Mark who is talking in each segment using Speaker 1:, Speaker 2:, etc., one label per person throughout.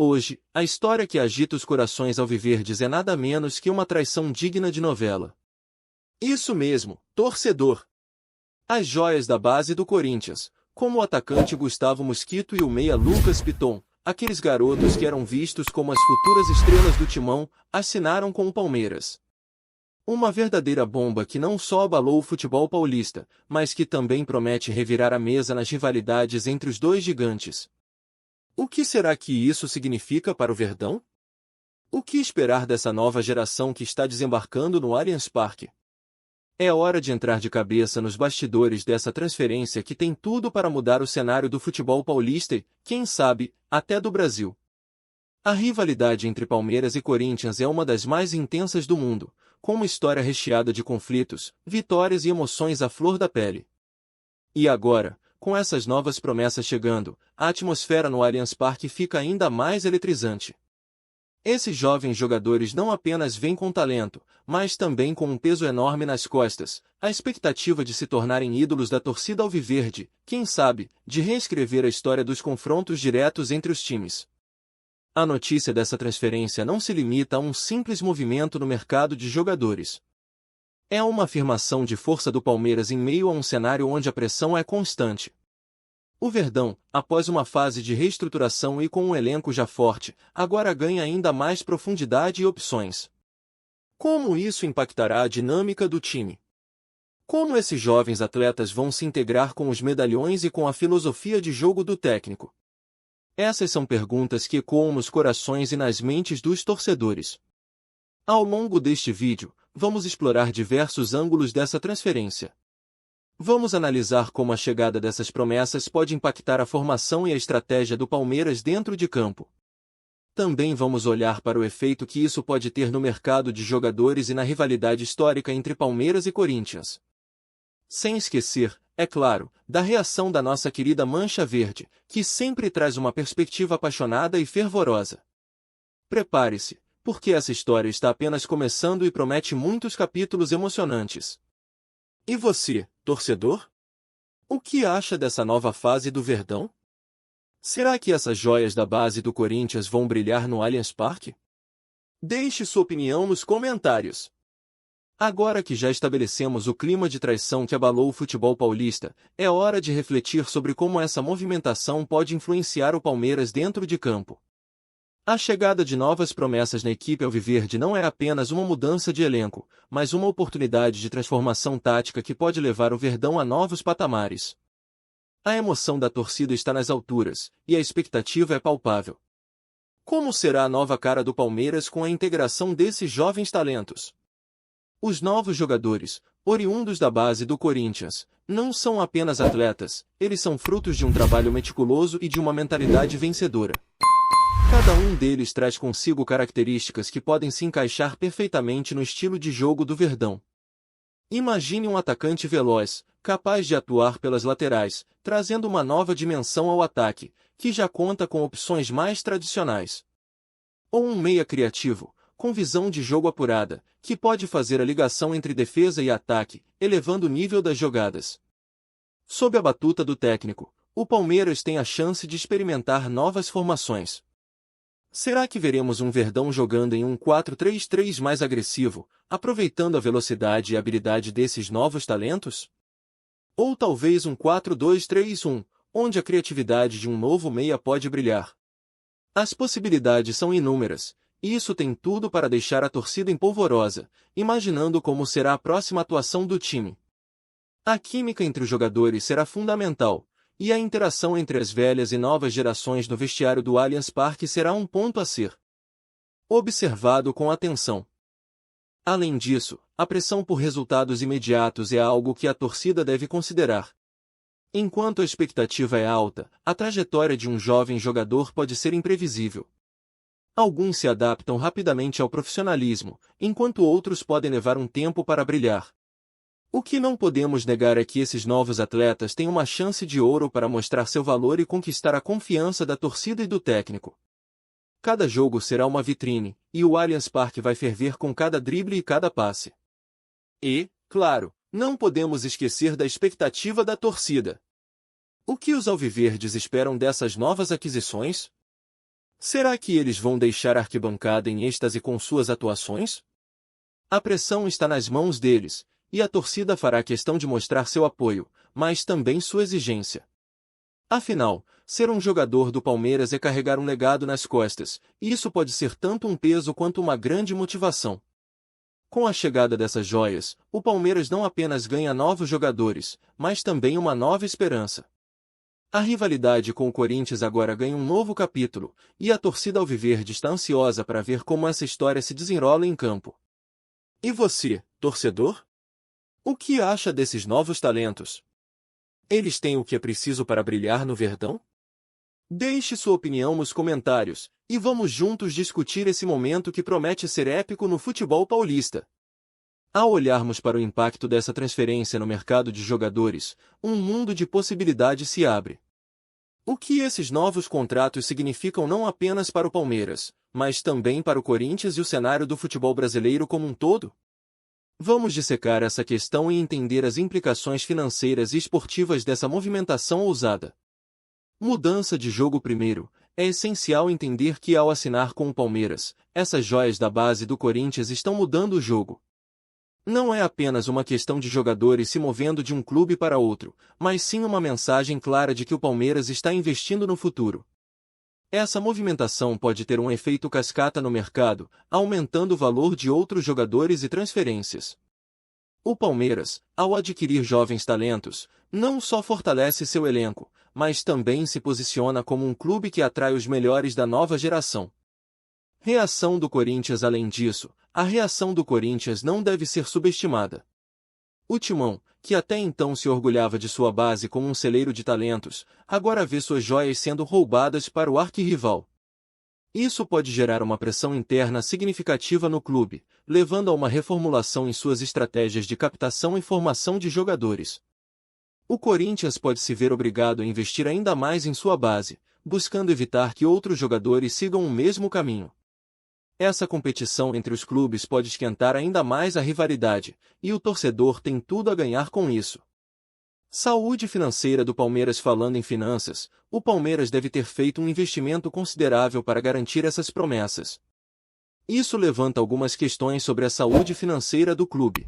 Speaker 1: Hoje, a história que agita os corações alviverdes é nada menos que uma traição digna de novela. Isso mesmo, torcedor! As joias da base do Corinthians, como o atacante Gustavo Mosquito e o meia Lucas Piton, aqueles garotos que eram vistos como as futuras estrelas do timão, assinaram com o Palmeiras. Uma verdadeira bomba que não só abalou o futebol paulista, mas que também promete revirar a mesa nas rivalidades entre os dois gigantes. O que será que isso significa para o Verdão? O que esperar dessa nova geração que está desembarcando no Allianz Parque? É hora de entrar de cabeça nos bastidores dessa transferência que tem tudo para mudar o cenário do futebol paulista e, quem sabe, até do Brasil. A rivalidade entre Palmeiras e Corinthians é uma das mais intensas do mundo, com uma história recheada de conflitos, vitórias e emoções à flor da pele. E agora, com essas novas promessas chegando, a atmosfera no Allianz Parque fica ainda mais eletrizante. Esses jovens jogadores não apenas vêm com talento, mas também com um peso enorme nas costas, a expectativa de se tornarem ídolos da torcida alviverde, quem sabe, de reescrever a história dos confrontos diretos entre os times. A notícia dessa transferência não se limita a um simples movimento no mercado de jogadores. É uma afirmação de força do Palmeiras em meio a um cenário onde a pressão é constante. O Verdão, após uma fase de reestruturação e com um elenco já forte, agora ganha ainda mais profundidade e opções. Como isso impactará a dinâmica do time? Como esses jovens atletas vão se integrar com os medalhões e com a filosofia de jogo do técnico? Essas são perguntas que ecoam nos corações e nas mentes dos torcedores. Ao longo deste vídeo, vamos explorar diversos ângulos dessa transferência. Vamos analisar como a chegada dessas promessas pode impactar a formação e a estratégia do Palmeiras dentro de campo. Também vamos olhar para o efeito que isso pode ter no mercado de jogadores e na rivalidade histórica entre Palmeiras e Corinthians. Sem esquecer, é claro, da reação da nossa querida Mancha Verde, que sempre traz uma perspectiva apaixonada e fervorosa. Prepare-se, porque essa história está apenas começando e promete muitos capítulos emocionantes. E você, torcedor? O que acha dessa nova fase do Verdão? Será que essas joias da base do Corinthians vão brilhar no Allianz Parque? Deixe sua opinião nos comentários. Agora que já estabelecemos o clima de traição que abalou o futebol paulista, é hora de refletir sobre como essa movimentação pode influenciar o Palmeiras dentro de campo. A chegada de novas promessas na equipe alviverde não é apenas uma mudança de elenco, mas uma oportunidade de transformação tática que pode levar o Verdão a novos patamares. A emoção da torcida está nas alturas, e a expectativa é palpável. Como será a nova cara do Palmeiras com a integração desses jovens talentos? Os novos jogadores, oriundos da base do Corinthians, não são apenas atletas, eles são frutos de um trabalho meticuloso e de uma mentalidade vencedora. Cada um deles traz consigo características que podem se encaixar perfeitamente no estilo de jogo do Verdão. Imagine um atacante veloz, capaz de atuar pelas laterais, trazendo uma nova dimensão ao ataque, que já conta com opções mais tradicionais. Ou um meia criativo, com visão de jogo apurada, que pode fazer a ligação entre defesa e ataque, elevando o nível das jogadas. Sob a batuta do técnico, o Palmeiras tem a chance de experimentar novas formações. Será que veremos um Verdão jogando em um 4-3-3 mais agressivo, aproveitando a velocidade e habilidade desses novos talentos? Ou talvez um 4-2-3-1, onde a criatividade de um novo meia pode brilhar? As possibilidades são inúmeras, e isso tem tudo para deixar a torcida empolvorosa, imaginando como será a próxima atuação do time. A química entre os jogadores será fundamental, e a interação entre as velhas e novas gerações no vestiário do Allianz Parque será um ponto a ser observado com atenção. Além disso, a pressão por resultados imediatos é algo que a torcida deve considerar. Enquanto a expectativa é alta, a trajetória de um jovem jogador pode ser imprevisível. Alguns se adaptam rapidamente ao profissionalismo, enquanto outros podem levar um tempo para brilhar. O que não podemos negar é que esses novos atletas têm uma chance de ouro para mostrar seu valor e conquistar a confiança da torcida e do técnico. Cada jogo será uma vitrine, e o Allianz Parque vai ferver com cada drible e cada passe. E, claro, não podemos esquecer da expectativa da torcida. O que os alviverdes esperam dessas novas aquisições? Será que eles vão deixar a arquibancada em êxtase com suas atuações? A pressão está nas mãos deles, e a torcida fará questão de mostrar seu apoio, mas também sua exigência. Afinal, ser um jogador do Palmeiras é carregar um legado nas costas, e isso pode ser tanto um peso quanto uma grande motivação. Com a chegada dessas joias, o Palmeiras não apenas ganha novos jogadores, mas também uma nova esperança. A rivalidade com o Corinthians agora ganha um novo capítulo, e a torcida alviverde está ansiosa para ver como essa história se desenrola em campo. E você, torcedor? O que acha desses novos talentos? Eles têm o que é preciso para brilhar no Verdão? Deixe sua opinião nos comentários, e vamos juntos discutir esse momento que promete ser épico no futebol paulista. Ao olharmos para o impacto dessa transferência no mercado de jogadores, um mundo de possibilidades se abre. O que esses novos contratos significam não apenas para o Palmeiras, mas também para o Corinthians e o cenário do futebol brasileiro como um todo? Vamos dissecar essa questão e entender as implicações financeiras e esportivas dessa movimentação ousada. Mudança de jogo primeiro. É essencial entender que ao assinar com o Palmeiras, essas joias da base do Corinthians estão mudando o jogo. Não é apenas uma questão de jogadores se movendo de um clube para outro, mas sim uma mensagem clara de que o Palmeiras está investindo no futuro. Essa movimentação pode ter um efeito cascata no mercado, aumentando o valor de outros jogadores e transferências. O Palmeiras, ao adquirir jovens talentos, não só fortalece seu elenco, mas também se posiciona como um clube que atrai os melhores da nova geração. Reação do Corinthians. Além disso, a reação do Corinthians não deve ser subestimada. O Timão, que até então se orgulhava de sua base como um celeiro de talentos, agora vê suas joias sendo roubadas para o arquirrival. Isso pode gerar uma pressão interna significativa no clube, levando a uma reformulação em suas estratégias de captação e formação de jogadores. O Corinthians pode se ver obrigado a investir ainda mais em sua base, buscando evitar que outros jogadores sigam o mesmo caminho. Essa competição entre os clubes pode esquentar ainda mais a rivalidade, e o torcedor tem tudo a ganhar com isso. Saúde financeira do Palmeiras. Falando em finanças, o Palmeiras deve ter feito um investimento considerável para garantir essas promessas. Isso levanta algumas questões sobre a saúde financeira do clube.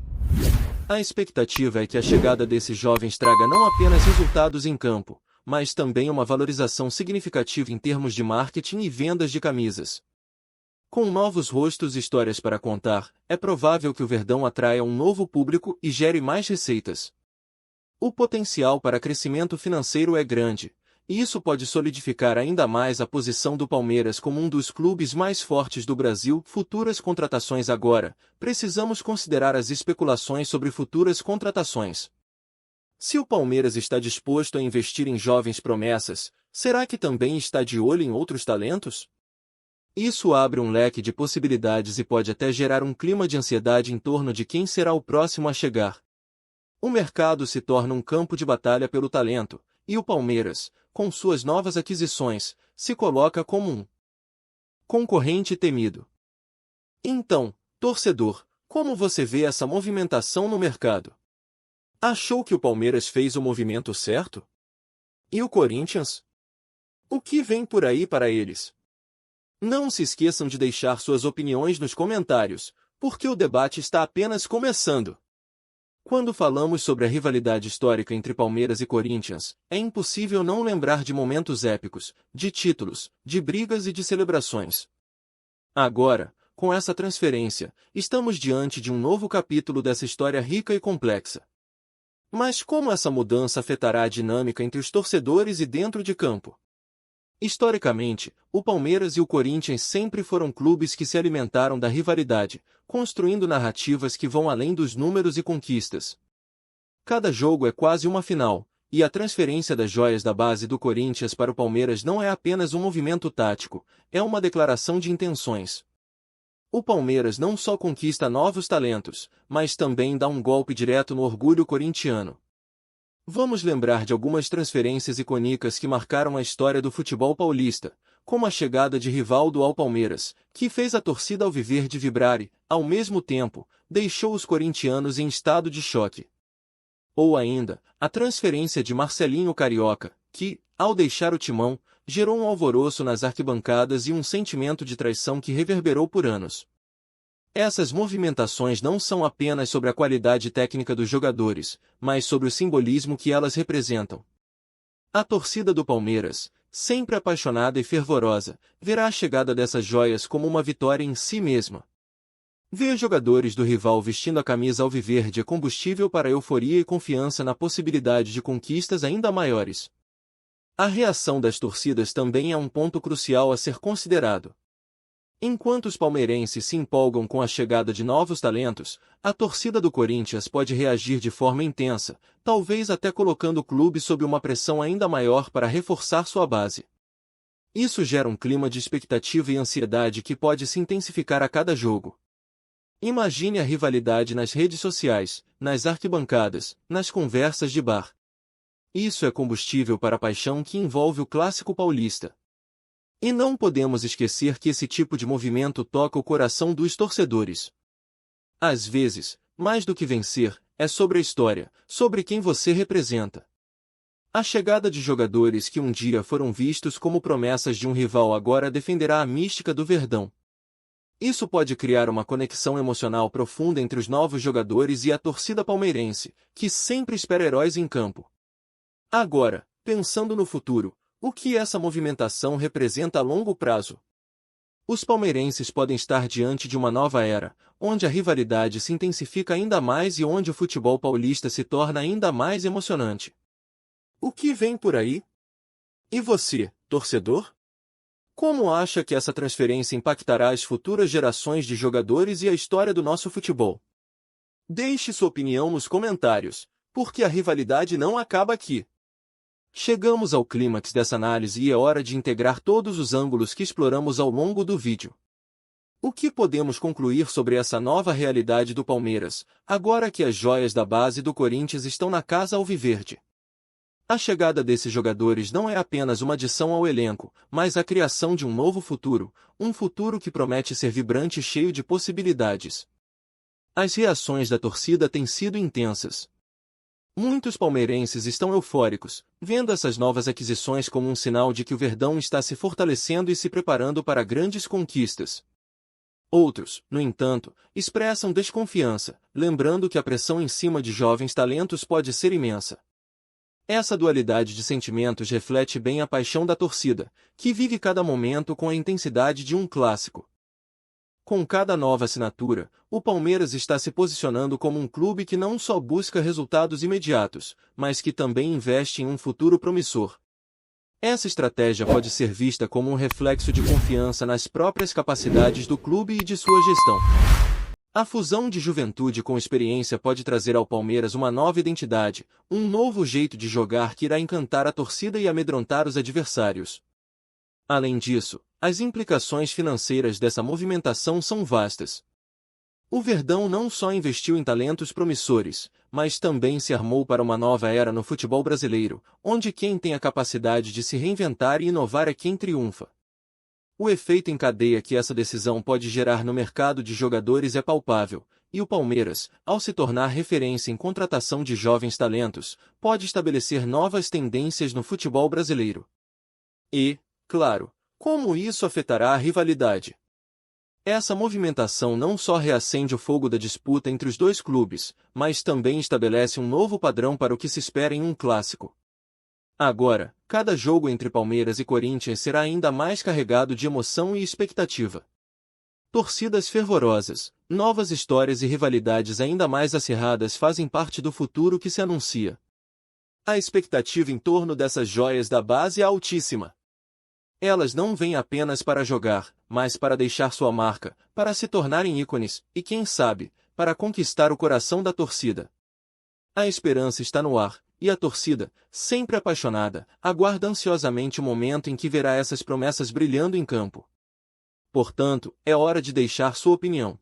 Speaker 1: A expectativa é que a chegada desses jovens traga não apenas resultados em campo, mas também uma valorização significativa em termos de marketing e vendas de camisas. Com novos rostos e histórias para contar, é provável que o Verdão atraia um novo público e gere mais receitas. O potencial para crescimento financeiro é grande, e isso pode solidificar ainda mais a posição do Palmeiras como um dos clubes mais fortes do Brasil. Futuras contratações. Agora, precisamos considerar as especulações sobre futuras contratações. Se o Palmeiras está disposto a investir em jovens promessas, será que também está de olho em outros talentos? Isso abre um leque de possibilidades e pode até gerar um clima de ansiedade em torno de quem será o próximo a chegar. O mercado se torna um campo de batalha pelo talento, e o Palmeiras, com suas novas aquisições, se coloca como um concorrente temido. Então, torcedor, como você vê essa movimentação no mercado? Achou que o Palmeiras fez o movimento certo? E o Corinthians? O que vem por aí para eles? Não se esqueçam de deixar suas opiniões nos comentários, porque o debate está apenas começando. Quando falamos sobre a rivalidade histórica entre Palmeiras e Corinthians, é impossível não lembrar de momentos épicos, de títulos, de brigas e de celebrações. Agora, com essa transferência, estamos diante de um novo capítulo dessa história rica e complexa. Mas como essa mudança afetará a dinâmica entre os torcedores e dentro de campo? Historicamente, o Palmeiras e o Corinthians sempre foram clubes que se alimentaram da rivalidade, construindo narrativas que vão além dos números e conquistas. Cada jogo é quase uma final, e a transferência das joias da base do Corinthians para o Palmeiras não é apenas um movimento tático, é uma declaração de intenções. O Palmeiras não só conquista novos talentos, mas também dá um golpe direto no orgulho corintiano. Vamos lembrar de algumas transferências icônicas que marcaram a história do futebol paulista, como a chegada de Rivaldo ao Palmeiras, que fez a torcida alviverde vibrar e, ao mesmo tempo, deixou os corintianos em estado de choque. Ou ainda, a transferência de Marcelinho Carioca, que, ao deixar o Timão, gerou um alvoroço nas arquibancadas e um sentimento de traição que reverberou por anos. Essas movimentações não são apenas sobre a qualidade técnica dos jogadores, mas sobre o simbolismo que elas representam. A torcida do Palmeiras, sempre apaixonada e fervorosa, verá a chegada dessas joias como uma vitória em si mesma. Ver jogadores do rival vestindo a camisa alviverde é combustível para a euforia e confiança na possibilidade de conquistas ainda maiores. A reação das torcidas também é um ponto crucial a ser considerado. Enquanto os palmeirenses se empolgam com a chegada de novos talentos, a torcida do Corinthians pode reagir de forma intensa, talvez até colocando o clube sob uma pressão ainda maior para reforçar sua base. Isso gera um clima de expectativa e ansiedade que pode se intensificar a cada jogo. Imagine a rivalidade nas redes sociais, nas arquibancadas, nas conversas de bar. Isso é combustível para a paixão que envolve o clássico paulista. E não podemos esquecer que esse tipo de movimento toca o coração dos torcedores. Às vezes, mais do que vencer, é sobre a história, sobre quem você representa. A chegada de jogadores que um dia foram vistos como promessas de um rival agora defenderá a mística do Verdão. Isso pode criar uma conexão emocional profunda entre os novos jogadores e a torcida palmeirense, que sempre espera heróis em campo. Agora, pensando no futuro, o que essa movimentação representa a longo prazo? Os palmeirenses podem estar diante de uma nova era, onde a rivalidade se intensifica ainda mais e onde o futebol paulista se torna ainda mais emocionante. O que vem por aí? E você, torcedor? Como acha que essa transferência impactará as futuras gerações de jogadores e a história do nosso futebol? Deixe sua opinião nos comentários, porque a rivalidade não acaba aqui. Chegamos ao clímax dessa análise e é hora de integrar todos os ângulos que exploramos ao longo do vídeo. O que podemos concluir sobre essa nova realidade do Palmeiras, agora que as joias da base do Corinthians estão na casa alviverde? A chegada desses jogadores não é apenas uma adição ao elenco, mas a criação de um novo futuro, um futuro que promete ser vibrante e cheio de possibilidades. As reações da torcida têm sido intensas. Muitos palmeirenses estão eufóricos, vendo essas novas aquisições como um sinal de que o Verdão está se fortalecendo e se preparando para grandes conquistas. Outros, no entanto, expressam desconfiança, lembrando que a pressão em cima de jovens talentos pode ser imensa. Essa dualidade de sentimentos reflete bem a paixão da torcida, que vive cada momento com a intensidade de um clássico. Com cada nova assinatura, o Palmeiras está se posicionando como um clube que não só busca resultados imediatos, mas que também investe em um futuro promissor. Essa estratégia pode ser vista como um reflexo de confiança nas próprias capacidades do clube e de sua gestão. A fusão de juventude com experiência pode trazer ao Palmeiras uma nova identidade, um novo jeito de jogar que irá encantar a torcida e amedrontar os adversários. Além disso, as implicações financeiras dessa movimentação são vastas. O Verdão não só investiu em talentos promissores, mas também se armou para uma nova era no futebol brasileiro, onde quem tem a capacidade de se reinventar e inovar é quem triunfa. O efeito em cadeia que essa decisão pode gerar no mercado de jogadores é palpável, e o Palmeiras, ao se tornar referência em contratação de jovens talentos, pode estabelecer novas tendências no futebol brasileiro. E, claro, como isso afetará a rivalidade? Essa movimentação não só reacende o fogo da disputa entre os dois clubes, mas também estabelece um novo padrão para o que se espera em um clássico. Agora, cada jogo entre Palmeiras e Corinthians será ainda mais carregado de emoção e expectativa. Torcidas fervorosas, novas histórias e rivalidades ainda mais acirradas fazem parte do futuro que se anuncia. A expectativa em torno dessas joias da base é altíssima. Elas não vêm apenas para jogar, mas para deixar sua marca, para se tornarem ícones, e quem sabe, para conquistar o coração da torcida. A esperança está no ar, e a torcida, sempre apaixonada, aguarda ansiosamente o momento em que verá essas promessas brilhando em campo. Portanto, é hora de deixar sua opinião.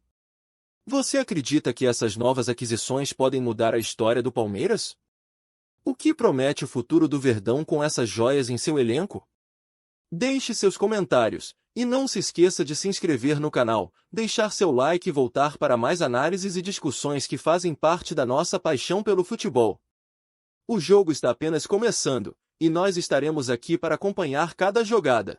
Speaker 1: Você acredita que essas novas aquisições podem mudar a história do Palmeiras? O que promete o futuro do Verdão com essas joias em seu elenco? Deixe seus comentários, e não se esqueça de se inscrever no canal, deixar seu like e voltar para mais análises e discussões que fazem parte da nossa paixão pelo futebol. O jogo está apenas começando, E nós estaremos aqui para acompanhar cada jogada.